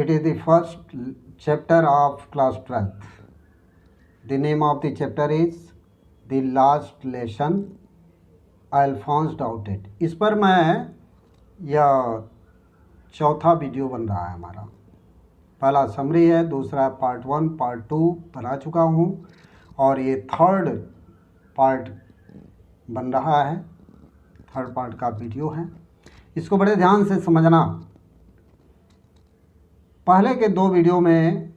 It is the first chapter of class 12th. The name of the chapter is The Last Lesson, Alphonse Daudet. इस पर मैं यह चौथा video बन रहा है हमारा। पहला समरी है, दूसरा पार्ट 1 पार्ट 2 बना चुका हूँ और ये थर्ड पार्ट बन रहा है, थर्ड पार्ट का वीडियो है। इसको बड़े ध्यान से समझना। पहले के दो वीडियो में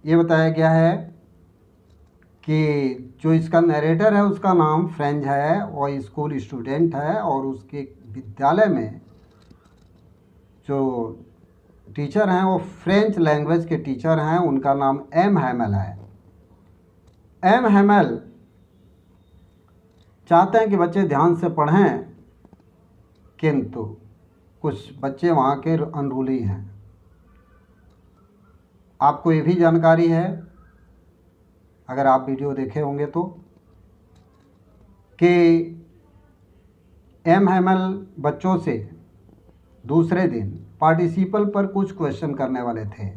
ये बताया गया है कि जो इसका नरेटर है उसका नाम फ्रेंच है और स्कूल स्टूडेंट है और उसके विद्यालय में जो टीचर हैं वो फ्रेंच लैंग्वेज के टीचर हैं, उनका नाम एम हैमल है। एम हैमल चाहते हैं कि बच्चे ध्यान से पढ़ें, किंतु कुछ बच्चे वहाँ के अनरूली हैं। आपको ये भी जानकारी है, अगर आप वीडियो देखे होंगे तो, कि एम हैमल बच्चों से दूसरे दिन पार्टिसिपल पर कुछ क्वेश्चन करने वाले थे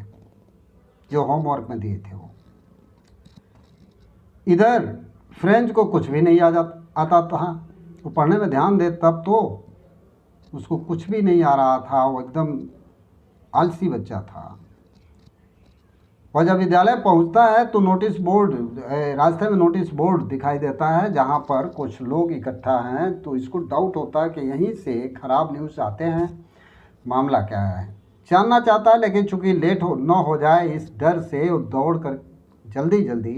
जो होमवर्क में दिए थे। वो इधर फ्रेंच को कुछ भी नहीं आता था, वो पढ़ने में ध्यान दे तब तो उसको कुछ भी नहीं आ रहा था, वो एकदम आलसी बच्चा था। और जब विद्यालय पहुंचता है तो नोटिस बोर्ड, रास्ते में नोटिस बोर्ड दिखाई देता है जहां पर कुछ लोग इकट्ठा हैं, तो इसको डाउट होता है कि यहीं से खराब न्यूज़ आते हैं, मामला क्या है। जानना चाहता है, लेकिन चूंकि लेट न हो जाए इस डर से वो दौड़ कर जल्दी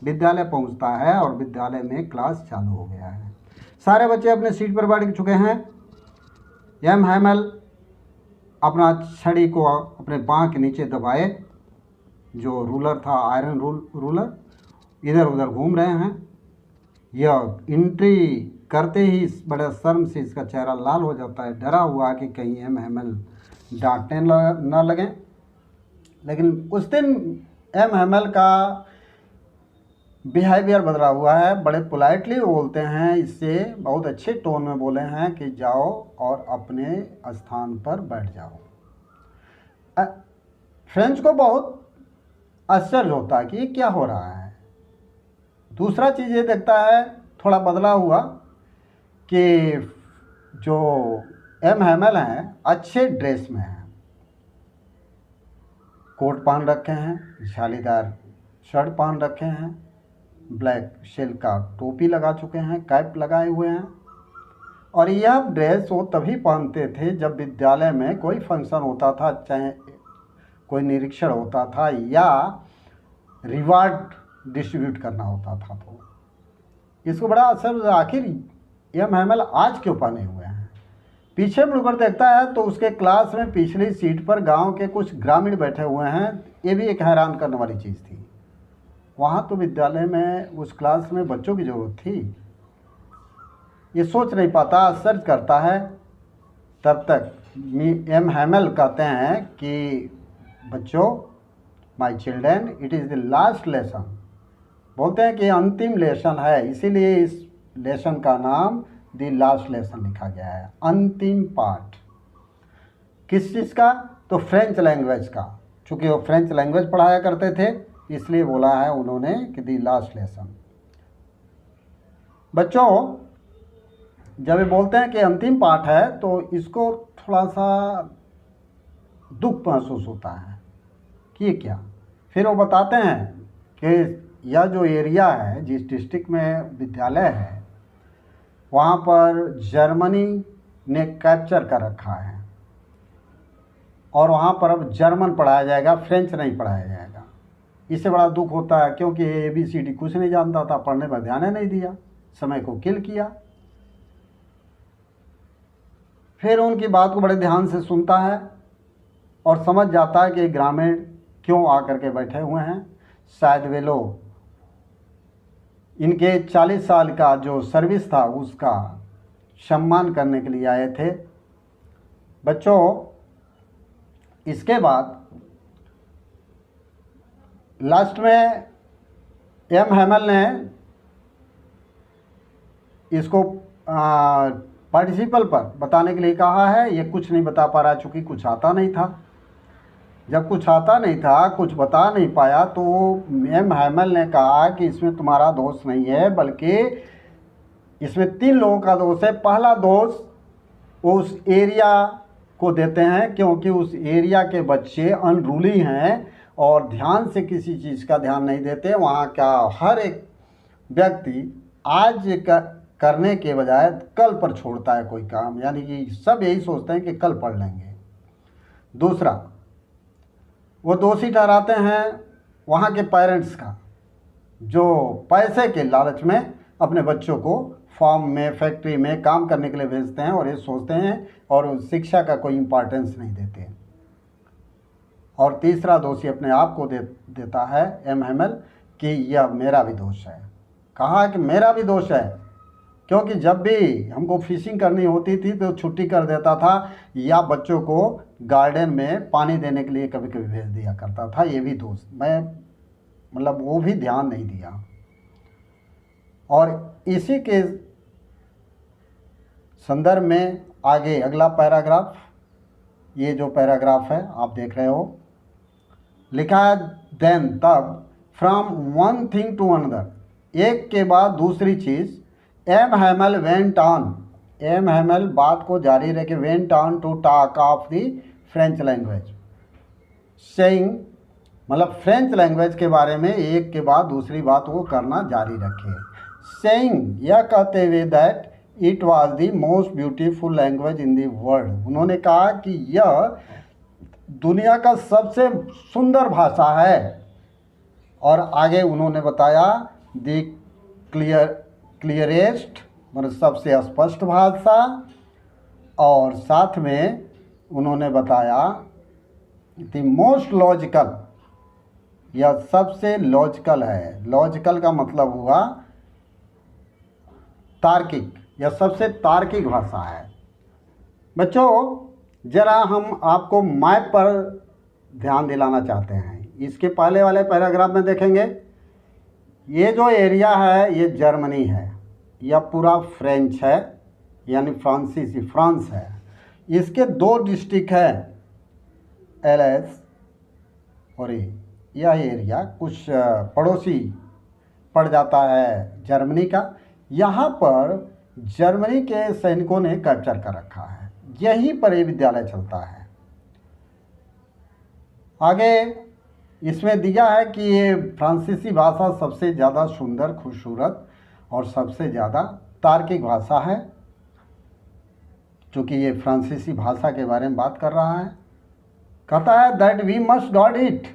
विद्यालय पहुंचता है और विद्यालय में क्लास चालू हो गया है। सारे बच्चे अपने सीट पर बैठ चुके हैं। एम हैमल अपना छड़ी को अपने बाँह के नीचे दबाए, जो रूलर था आयरन रूलर, इधर उधर घूम रहे हैं। यह एंट्री करते ही बड़े शर्म से इसका चेहरा लाल हो जाता है, डरा हुआ कि कहीं एम हैमल डांटने न लगें। लेकिन उस दिन एम हैमल का बिहेवियर बदला हुआ है, बड़े पोलाइटली बोलते हैं, इससे बहुत अच्छे टोन में बोले हैं कि जाओ और अपने स्थान पर बैठ जाओ। फ्रेंच को बहुत आश्चर्य होता है कि ये क्या हो रहा है। दूसरा चीज़ ये देखता है, थोड़ा बदला हुआ, कि जो एम हैमल हैं अच्छे ड्रेस में हैं, कोट पहन रखे हैं, जालीदार शर्ट पहन रखे हैं, ब्लैक सिल्क का टोपी लगा चुके हैं, कैप लगाए हुए हैं। और यह ड्रेस वो तभी पहनते थे जब विद्यालय में कोई फंक्शन होता था, चाहे कोई निरीक्षण होता था या रिवार्ड डिस्ट्रीब्यूट करना होता था। तो इसको बड़ा असर, आखिर एम हैमल आज क्यों पहने हुए हैं। पीछे मुड़कर देखता है तो उसके क्लास में पिछली सीट पर गांव के कुछ ग्रामीण बैठे हुए हैं। ये भी एक हैरान करने वाली चीज़ थी। वहाँ तो विद्यालय में उस क्लास में बच्चों की ज़रूरत थी, ये सोच नहीं पाता, सर्च करता है। तब तक एम हैमल कहते हैं कि बच्चों, my children, it is the last lesson. बोलते हैं कि अंतिम लेसन है, इसीलिए इस लेसन का नाम द लास्ट लेसन लिखा गया है। अंतिम पाठ किस चीज़ का? तो फ्रेंच लैंग्वेज का। चूँकि वो फ्रेंच लैंग्वेज पढ़ाया करते थे, इसलिए बोला है उन्होंने कि द लास्ट लेसन। बच्चों, जब ये बोलते हैं कि अंतिम पाठ है तो इसको थोड़ा सा दुख महसूस होता है कि ये क्या। फिर वो बताते हैं कि यह जो एरिया है, जिस डिस्ट्रिक्ट में विद्यालय है, वहाँ पर जर्मनी ने कैप्चर कर रखा है और वहाँ पर अब जर्मन पढ़ाया जाएगा, फ्रेंच नहीं पढ़ाया जाएगा। इससे बड़ा दुख होता है, क्योंकि ABCD कुछ नहीं जानता था, पढ़ने पर ध्यान नहीं दिया, समय को किल किया। फिर उनकी बात को बड़े ध्यान से सुनता है और समझ जाता है कि ग्रामीण क्यों आकर के बैठे हुए हैं। शायद वे लोग इनके 40 साल का जो सर्विस था उसका सम्मान करने के लिए आए थे। बच्चों, इसके बाद लास्ट में एम हैमल ने इसको पार्टिसिपल पर बताने के लिए कहा है। ये कुछ नहीं बता पा रहा, चूँकि कुछ आता नहीं था। जब कुछ आता नहीं था, कुछ बता नहीं पाया, तो एम हैमल ने कहा कि इसमें तुम्हारा दोष नहीं है, बल्कि इसमें 3 लोगों का दोष है। पहला दोष उस एरिया को देते हैं, क्योंकि उस एरिया के बच्चे अनरूली हैं और ध्यान से किसी चीज़ का ध्यान नहीं देते। वहाँ का हर एक व्यक्ति आज करने के बजाय कल पर छोड़ता है कोई काम, यानी कि सब यही सोचते हैं कि कल पढ़ लेंगे। दूसरा, वो दोषी ठहराते हैं वहाँ के पेरेंट्स का, जो पैसे के लालच में अपने बच्चों को फार्म में, फैक्ट्री में काम करने के लिए भेजते हैं और ये सोचते हैं और शिक्षा का कोई इम्पोर्टेंस नहीं देते। और तीसरा दोषी अपने आप को देता है एम हैमल कि यह मेरा भी दोष है। कहा कि मेरा भी दोष है, क्योंकि जब भी हमको फिशिंग करनी होती थी तो छुट्टी कर देता था, या बच्चों को गार्डन में पानी देने के लिए कभी कभी भेज दिया करता था। ये भी दोस्त मैं मतलब वो भी ध्यान नहीं दिया। और इसी के संदर्भ में आगे अगला पैराग्राफ, ये जो पैराग्राफ है आप देख रहे हो, लिखा है देन तब from one thing to another, एक के बाद दूसरी चीज़, M Hamel went on, M Hamel बात को जारी रखे, went on to talk of the French language, saying मतलब फ्रेंच लैंग्वेज के बारे में एक के बाद दूसरी बात वो करना जारी रखे। सेइंग यह कहते हुए that it was the most beautiful language in the world, उन्होंने कहा कि यह दुनिया का सबसे सुंदर भाषा है। और आगे उन्होंने बताया द क्लियरेस्ट मतलब सबसे स्पष्ट भाषा, और साथ में उन्होंने बताया द मोस्ट लॉजिकल, यह सबसे लॉजिकल है। लॉजिकल का मतलब हुआ तार्किक, यह सबसे तार्किक भाषा है। बच्चों ज़रा हम आपको मैप पर ध्यान दिलाना चाहते हैं। इसके पहले वाले पैराग्राफ में देखेंगे, ये जो एरिया है ये जर्मनी है, यह पूरा फ्रेंच है यानी फ्रांसीसी, फ्रांस है। इसके 2 डिस्ट्रिक्ट है, एलएस और यह एरिया कुछ पड़ोसी पड़ जाता है जर्मनी का। यहाँ पर जर्मनी के सैनिकों ने कैप्चर कर रखा है, यहीं पर ये विद्यालय चलता है। आगे इसमें दिया है कि ये फ्रांसीसी भाषा सबसे ज़्यादा सुंदर, खूबसूरत और सबसे ज़्यादा तार्किक भाषा है। चूँकि ये फ्रांसीसी भाषा के बारे में बात कर रहा है, कहता है that we must guard it,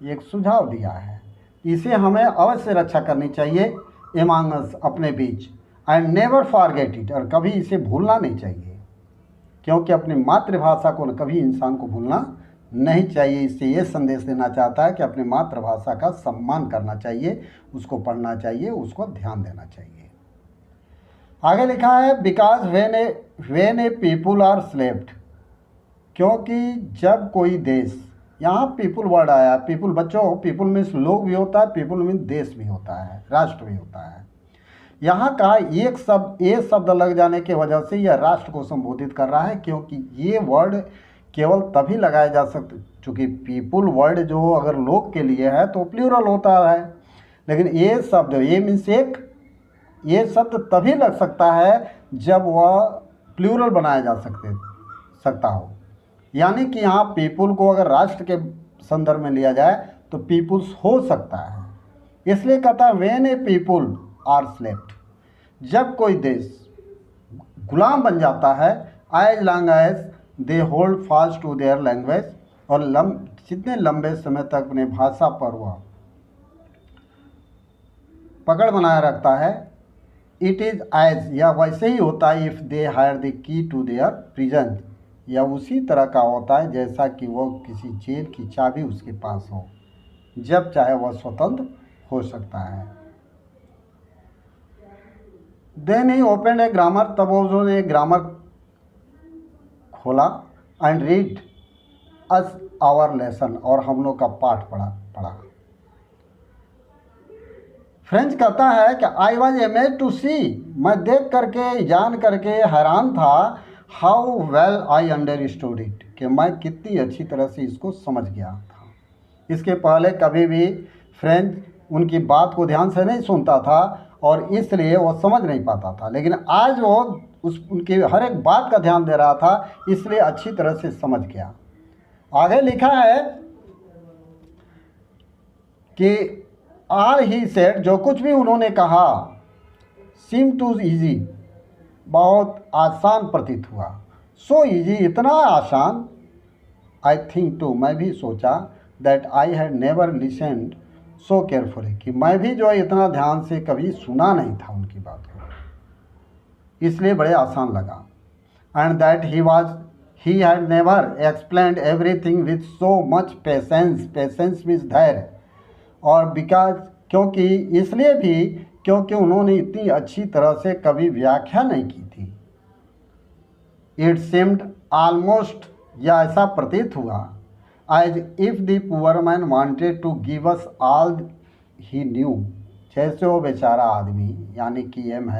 एक सुझाव दिया है, इसे हमें अवश्य रक्षा करनी चाहिए एमंग अस, अपने बीच, एंड नेवर फॉरगेट इट, और कभी इसे भूलना नहीं चाहिए, क्योंकि अपनी मातृभाषा को कभी इंसान को भूलना नहीं चाहिए। इससे ये संदेश देना चाहता है कि अपनी मातृभाषा का सम्मान करना चाहिए, उसको पढ़ना चाहिए, उसको ध्यान देना चाहिए। आगे लिखा है because when a people are slaved, क्योंकि जब कोई देश, यहाँ पीपुल वर्ड आया, पीपुल बच्चों पीपुल मीन्स लोग भी होता है, पीपुल मीन्स देश भी होता है, राष्ट्र भी होता है। यहाँ का एक शब्द लग जाने की वजह से यह राष्ट्र को संबोधित कर रहा है, क्योंकि ये वर्ड केवल तभी लगाया जा सकता, चूँकि पीपुल वर्ड जो अगर लोग के लिए है तो प्लूरल होता है, लेकिन ये शब्द ये मीन्स एक, ये शब्द तभी लग सकता है जब वह प्लूरल बनाया जा सकता हो। यानी कि यहाँ पीपुल को अगर राष्ट्र के संदर्भ में लिया जाए तो पीपुल्स हो सकता है, इसलिए कहता है when a people are slaved, जब कोई देश गुलाम बन जाता है, as long as they hold fast to their language, और जितने लंबे समय तक अपने भाषा पर वह पकड़ बनाए रखता है, इट इज़ एज, या वैसे ही होता है if they hire the key to their prison, या उसी तरह का होता है जैसा कि वो किसी जेल की चाबी उसके पास हो, जब चाहे वह स्वतंत्र हो सकता है। Then he open a grammar, तब उन्होंने ग्रामर खोला, and read us our lesson, और हम लोग का पाठ पढ़ा। फ्रेंच कहता है कि आई वॉज अमेज्ड टू सी, मैं देख करके, जान करके हैरान था, how well I understood it, कि मैं कितनी अच्छी तरह से इसको समझ गया था। इसके पहले कभी भी फ्रेंच उनकी बात को ध्यान से नहीं सुनता था और इसलिए वो समझ नहीं पाता था, लेकिन आज वो उनकी हर एक बात का ध्यान दे रहा था, इसलिए अच्छी तरह से समझ गया। आगे लिखा है कि आल ही सेड, जो कुछ भी उन्होंने कहा, सीम टू ईजी, बहुत आसान प्रतीत हुआ। सो ईजी, इतना आसान, आई थिंक टू, मैं भी सोचा, that I had never listened so carefully, कि मैं भी जो है इतना ध्यान से कभी सुना नहीं था उनकी बात को, इसलिए बड़े आसान लगा। And that he had never explained everything with so much patience, patience means धैर्य, और बिकॉज, क्योंकि, इसलिए भी क्योंकि उन्होंने इतनी अच्छी तरह से कभी व्याख्या नहीं की थी। इट सीम्ड ऑलमोस्ट, या ऐसा प्रतीत हुआ, as if the poor man wanted to give us all he knew, जैसे वो बेचारा आदमी यानी कि एम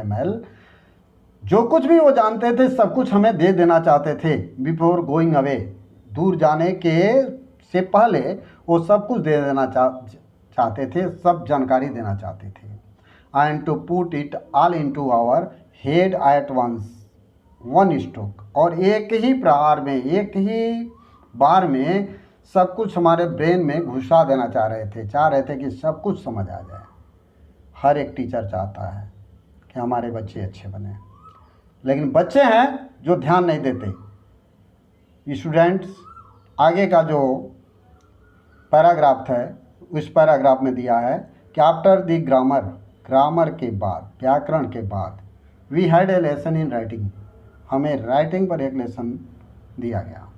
जो कुछ भी वो जानते थे सब कुछ हमें दे देना चाहते थे, बिफोर गोइंग अवे, दूर जाने के से पहले वो सब कुछ दे देना चाहते थे, सब जानकारी देना चाहते थे। And to put it all into our head at once, one stroke, और एक ही प्रहार में, एक ही बार में सब कुछ हमारे ब्रेन में घुसा देना चाह रहे थे कि सब कुछ समझ आ जाए। हर एक टीचर चाहता है कि हमारे बच्चे अच्छे बने, लेकिन बच्चे हैं जो ध्यान नहीं देते। स्टूडेंट्स, आगे का जो पैराग्राफ है उस पैराग्राफ में दिया है कि आफ्टर द ग्रामर, ग्रामर के बाद, व्याकरण के बाद, we had a lesson in writing, हमें राइटिंग पर एक लेसन दिया गया।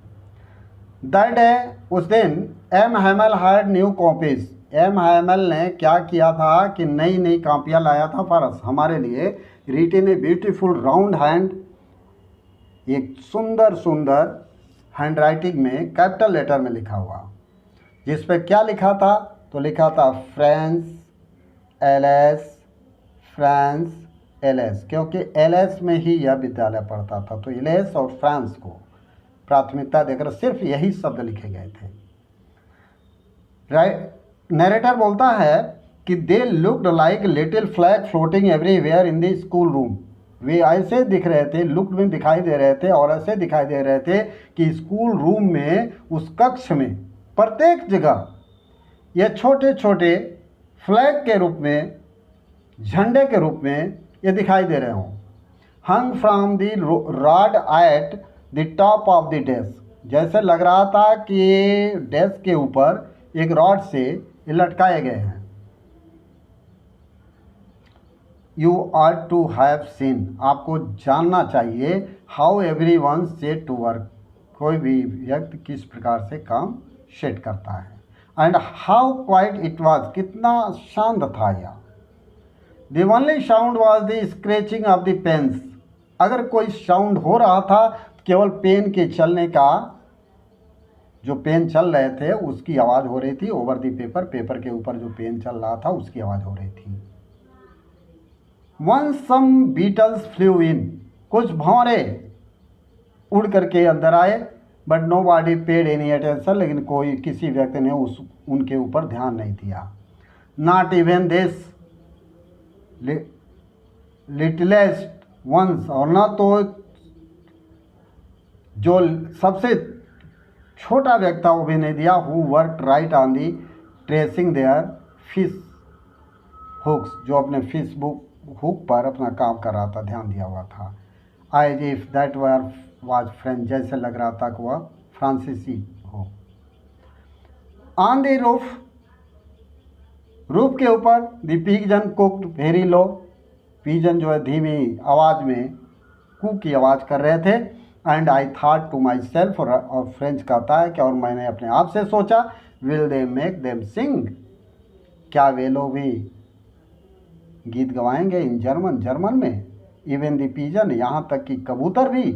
दैट डे, उस दिन, M Hamel had new copies, M Hamel ने क्या किया था कि नई नई कापियाँ लाया था फॉर अस, हमारे लिए, written a beautiful round hand, एक सुंदर सुंदर हैंड राइटिंग में, कैपिटल लेटर में लिखा हुआ, जिस पे क्या लिखा था, तो लिखा था फ्रांस एलएस, फ्रांस एलएस, क्योंकि एलएस में ही यह विद्यालय पढ़ता था, तो एलएस और फ्रांस को प्राथमिकता देकर सिर्फ यही शब्द लिखे गए थे। नरेटर बोलता है कि they looked like little flag floating everywhere in the school room, वे ऐसे दिख रहे थे, लुक्ड में दिखाई दे रहे थे और ऐसे दिखाई दे रहे थे कि स्कूल रूम में, उस कक्ष में, प्रत्येक जगह ये छोटे छोटे फ्लैग के रूप में, झंडे के रूप में ये दिखाई दे रहे हों। Hung from the rod at the top of the desk, जैसे लग रहा था कि डेस्क के ऊपर एक रॉड से ये लटकाए गए हैं। You are to have seen, आपको जानना चाहिए, how every one set to work, कोई भी व्यक्ति किस प्रकार से काम सेट करता है। And how quiet it was, कितना शांत था यह। The only sound was the scratching of the pens, अगर कोई साउंड हो रहा था केवल पेन के चलने का, जो पेन चल रहे थे उसकी आवाज़ हो रही थी, ओवर द पेपर, पेपर के ऊपर जो पेन चल रहा था उसकी आवाज़ हो रही थी। One some beetles flew in, कुछ भंवरे उड़ करके अंदर आए, but nobody paid any attention, लेकिन कोई, किसी व्यक्ति ने उनके ऊपर ध्यान नहीं दिया। Not even this littlest ones, और ना तो जो सबसे छोटा व्यक्ति था वो भी नहीं दिया। Who work right on the tracing their fish hooks, जो अपने फिश हुक पर अपना काम कर रहा था, ध्यान दिया हुआ था। As if that was French, जैसे लग रहा था कि वह फ्रांसीसी हो। ऑन द रूफ, रूफ के ऊपर, the pigeon cooked very low, pigeon जो है धीमी आवाज़ में कुक की आवाज़ कर रहे थे। And I thought to myself, और फ्रेंच कहता है कि और मैंने अपने आप से सोचा, will they make them sing, क्या वे लोग भी गीत गवाएंगे इन जर्मन, जर्मन में। इवन द पिजन, यहाँ तक कि कबूतर भी,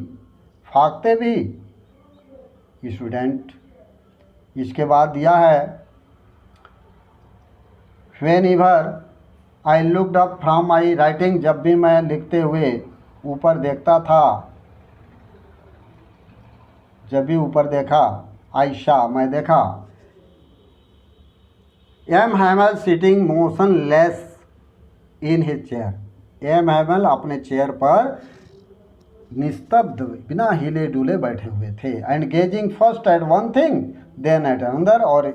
फाकते भी। स्टूडेंट, इसके बाद दिया है, when ever I looked up from my writing, जब भी मैं लिखते हुए ऊपर देखता था, जब भी ऊपर देखा, आयशा मैं देखा, M Hamel sitting motionless in his chair. M Hamel अपने चेयर पर निस्तब्ध बिना हिले डुले बैठे हुए थे। And gazing first at one thing then at another, और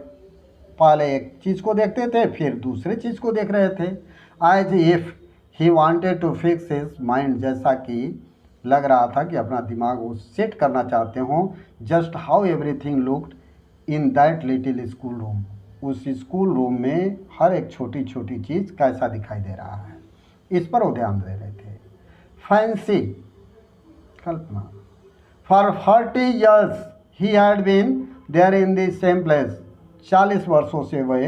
पहले एक चीज़ को देखते थे फिर दूसरे चीज़ को देख रहे थे। As if he wanted to fix his mind, जैसा कि लग रहा था कि अपना दिमाग वो सेट करना चाहते हों। Just how everything looked in that little school room, उस स्कूल रूम में हर एक छोटी छोटी चीज़ कैसा दिखाई दे रहा है, इस पर वो ध्यान दे रहे थे। फैंसी, कल्पना। For 40 years he had been there in the same place, 40 वर्षों से वह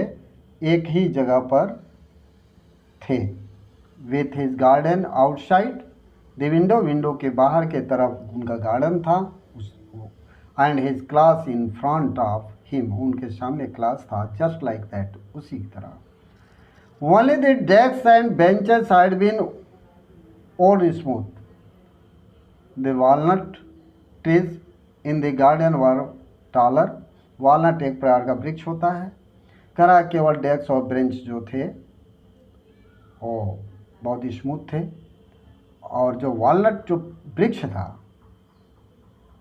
एक ही जगह पर थे। With his garden outside the window, window के बाहर के तरफ उनका गार्डन था उसको। And his class in front of him, उनके सामने क्लास था जस्ट लाइक दैट, उसी की तरह। Only the desk and benches had been old smooth, the walnut trees in the garden were taller. Walnut एक प्रकार का वृक्ष होता है। करा केवल डेस्क और बेंच जो थे वो बहुत स्मूथ थे, और जो वॉलनट जो वृक्ष था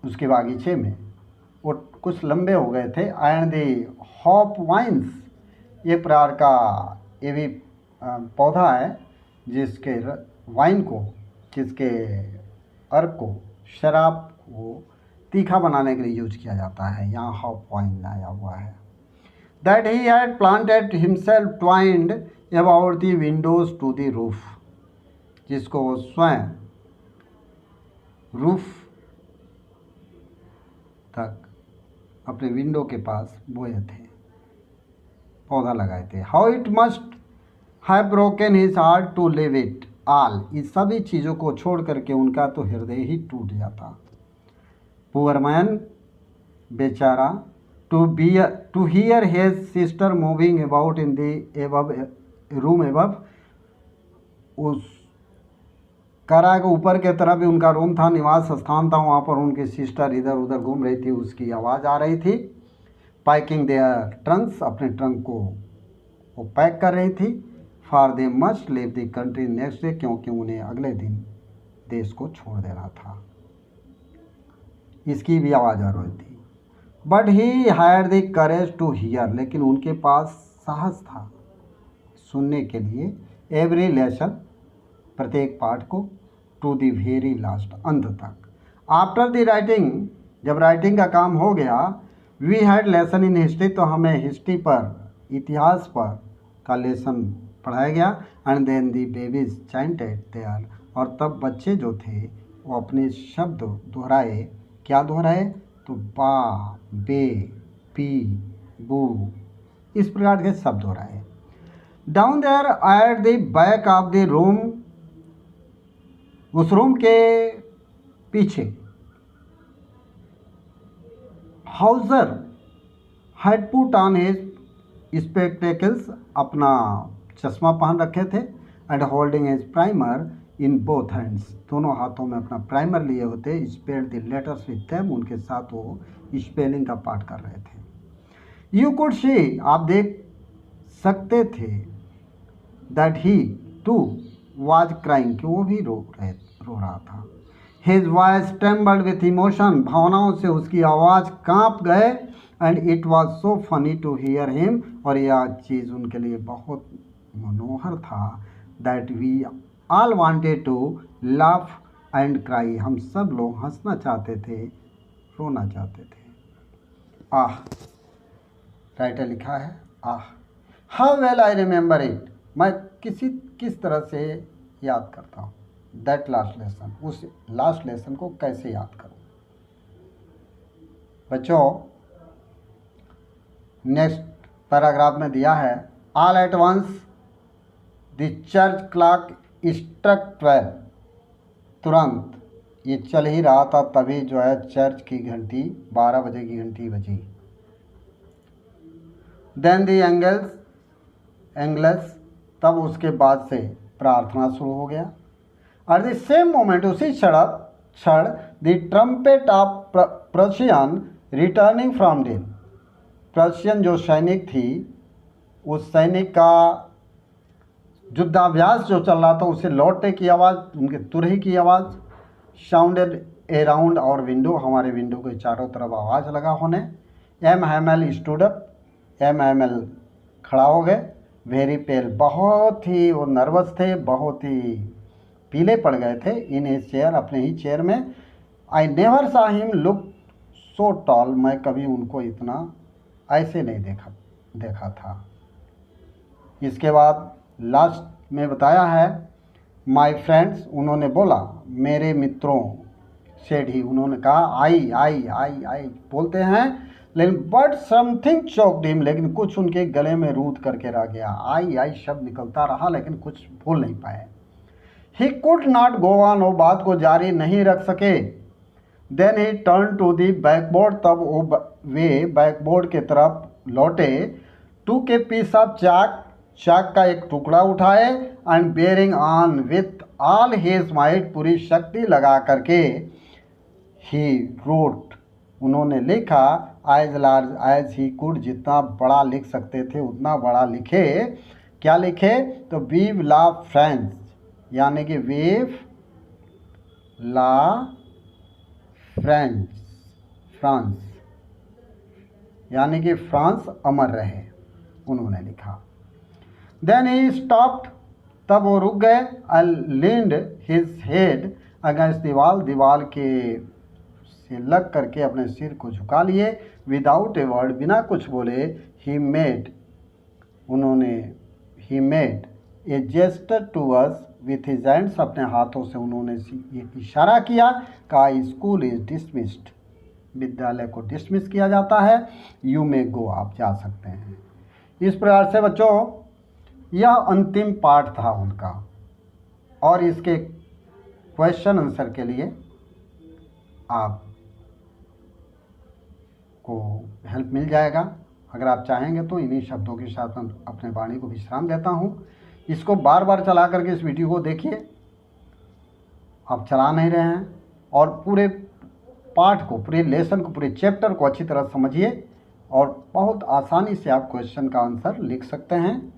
उसके बागीचे में वो कुछ लंबे हो गए थे। एंड द हॉप वाइन्स, ये प्रकार का ये भी पौधा है जिसके वाइन को, जिसके अर्क को, शराब को तीखा बनाने के लिए यूज किया जाता है, यहाँ हॉप वाइन आया हुआ है। That he had planted himself twined about the windows to the roof, जिसको वो स्वयं रूफ तक अपने विंडो के पास बोए थे, पौधा लगाए थे। How it must have broken his heart to leave it all, इस सभी चीज़ों को छोड़ करके उनका तो हृदय ही टूट जाता। पुअर मैन, बेचारा, to hear his sister moving about in the above room above, उस करा के ऊपर के तरफ भी उनका रूम था, निवास स्थान था, वहाँ पर उनकी सिस्टर इधर उधर घूम रही थी, उसकी आवाज़ आ रही थी। पैकिंग देयर ट्रंक्स, अपने ट्रंक को वो पैक कर रही थी। For they must leave the country next day, क्योंकि उन्हें अगले दिन देश को छोड़ देना था। इसकी भी आवाज़ आ रही थी। But he had the courage to hear, लेकिन उनके पास साहस था सुनने के लिए। एवरी लेसन, प्रत्येक पाठ को, टू द वेरी लास्ट, अंत तक। आफ्टर द राइटिंग, जब राइटिंग का काम हो गया, we had lesson in history, तो हमें हिस्ट्री पर, इतिहास पर का लेसन पढ़ाया गया। And then the babies chanted their, और तब बच्चे जो थे वो अपने शब्द दोहराए। क्या दोहराए? तो बा, बे, पी, बू, इस प्रकार के शब्द दोहराए। Down there at the back of the room, उस रूम के पीछे, Hauser had put on his spectacles, अपना चश्मा पहन रखे थे। And holding his primer in both hands, दोनों हाथों में अपना प्राइमर लिए होते। Spelled the letters with them, उनके साथ वो स्पेलिंग का पाठ कर रहे थे। यू कुड सी, आप देख सकते थे, that he too was crying, कि वो भी रो रहा था। His voice trembled with emotion, भावनाओं से उसकी आवाज़ कांप गए। And it was so funny to hear him, और यह चीज़ उनके लिए बहुत मनोहर था। That we all wanted to laugh and cry, हम सब लोग हंसना चाहते थे, रोना चाहते थे। आह, राइटर लिखा है ah, how well I remember it, मैं किस तरह से याद करता हूँ। दैट लास्ट लेसन, उस लास्ट लेसन को कैसे याद करूँ। बच्चों, नेक्स्ट पैराग्राफ में दिया है, all at once the church clock struck 12, तुरंत, ये चल ही रहा था तभी जो है चर्च की घंटी 12 बजे की घंटी बजी। देन द एंगल्स, तब उसके बाद से प्रार्थना शुरू हो गया। एट द सेम मोमेंट, उसी क्षण the trumpet of Prussian returning from drill. Prussian जो सैनिक थी, उस सैनिक का युद्धाभ्यास जो चल रहा था, उसे लौटने की आवाज़, उनके तुरही की आवाज़ साउंडेड अराउंड और विंडो, हमारे विंडो के चारों तरफ आवाज़ लगा होने। M Hamel stood up, M Hamel खड़ा हो गए। वेरी पेल, बहुत ही वो नर्वस थे, बहुत ही पीले पड़ गए थे। इन हिज चेयर, अपने ही चेयर में। आई नेवर सा हिम लुक सो टॉल, मैं कभी उनको इतना ऐसे नहीं देखा था। इसके बाद लास्ट में बताया है माय फ्रेंड्स, उन्होंने बोला, मेरे मित्रों, सेड ही, उन्होंने कहा आई आई आई आई बोलते हैं, लेकिन बट समथिंग चोक्ड हिम, लेकिन कुछ उनके गले में रूद करके रह गया। आई आई शब्द निकलता रहा लेकिन कुछ बोल नहीं पाए। He could not go on, वो बात को जारी नहीं रख सके। Then he turn to the backboard, तब वो वे बैकबोर्ड के तरफ लौटे। टू के पीस ऑफ चाक का एक टुकड़ा उठाए, and bearing on with all his might, पूरी शक्ति लगा करके, ही रोट, उन्होंने लिखा, as large as he could, जितना बड़ा लिख सकते थे उतना बड़ा लिखे। क्या लिखे? तो वीव ला फ्रांस, यानी कि वीव ला फ्रांस, यानी कि फ्रांस अमर रहे, उन्होंने लिखा। देन ही स्टॉप्ड, तब वो रुक गए। आई लीन्ड हिज हेड अगेंस्ट दीवाल, दीवाल के से लग करके अपने सिर को झुका लिए। विदाउट ए वर्ड, बिना कुछ बोले, he made a gesture to us with his hands, अपने हाथों से उन्होंने इशारा किया, का स्कूल इज डिसमिस्ड, विद्यालय को डिसमिस किया जाता है। यू मे गो, आप जा सकते हैं। इस प्रकार से बच्चों यह अंतिम पाठ था उनका, और इसके क्वेश्चन आंसर के लिए आप को हेल्प मिल जाएगा। अगर आप चाहेंगे तो इन्हीं शब्दों के साथ मैं अपने वाणी को विश्राम देता हूँ। इसको बार बार चला करके इस वीडियो को देखिए, आप चला नहीं रहे हैं, और पूरे पाठ को, पूरे लेसन को, पूरे चैप्टर को अच्छी तरह समझिए, और बहुत आसानी से आप क्वेश्चन का आंसर लिख सकते हैं।